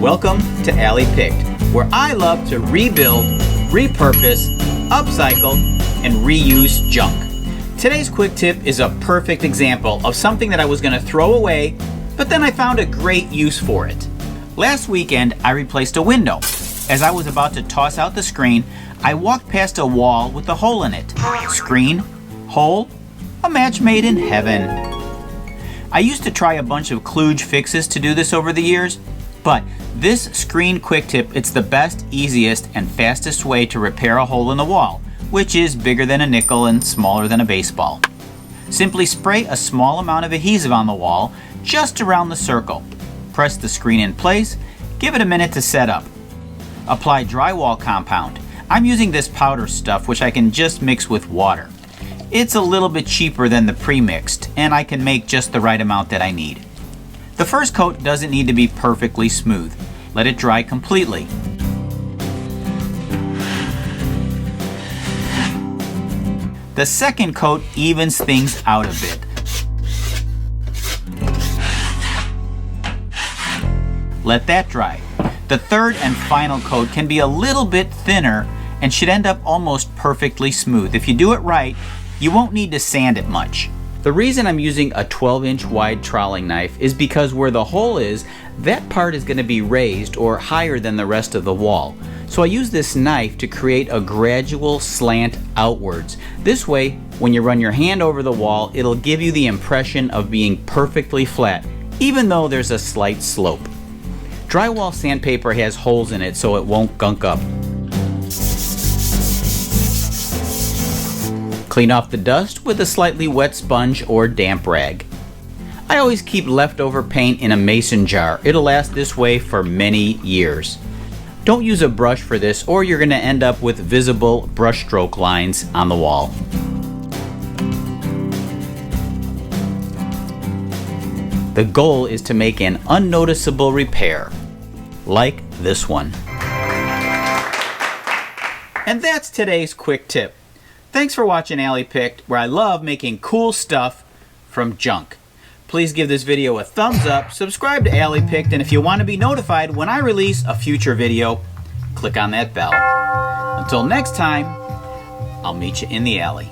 Welcome to Alley Picked, where I love to rebuild, repurpose, upcycle, and reuse junk. Today's quick tip is a perfect example of something that I was going to throw away, but then I found a great use for it. Last weekend, I replaced a window. As I was about to toss out the screen, I walked past a wall with a hole in it. Screen, hole, a match made in heaven. I used to try a bunch of kludge fixes to do this over the years, but this screen quick tip, it's the best, easiest, and fastest way to repair a hole in the wall, which is bigger than a nickel and smaller than a baseball. Simply spray a small amount of adhesive on the wall, just around the circle. Press the screen in place, give it a minute to set up. Apply drywall compound. I'm using this powder stuff, which I can just mix with water. It's a little bit cheaper than the pre-mixed, and I can make just the right amount that I need. The first coat doesn't need to be perfectly smooth. Let it dry completely. The second coat evens things out a bit. Let that dry. The third and final coat can be a little bit thinner and should end up almost perfectly smooth. If you do it right, you won't need to sand it much. The reason I'm using a 12-inch wide troweling knife is because where the hole is, that part is going to be raised or higher than the rest of the wall. So I use this knife to create a gradual slant outwards. This way, when you run your hand over the wall, it'll give you the impression of being perfectly flat, even though there's a slight slope. Drywall sandpaper has holes in it so it won't gunk up. Clean off the dust with a slightly wet sponge or damp rag. I always keep leftover paint in a mason jar. It'll last this way for many years. Don't use a brush for this or you're going to end up with visible brushstroke lines on the wall. The goal is to make an unnoticeable repair, like this one. And that's today's quick tip. Thanks for watching Alley Picked, where I love making cool stuff from junk. Please give this video a thumbs up, subscribe to Alley Picked, and if you want to be notified when I release a future video, click on that bell. Until next time, I'll meet you in the alley.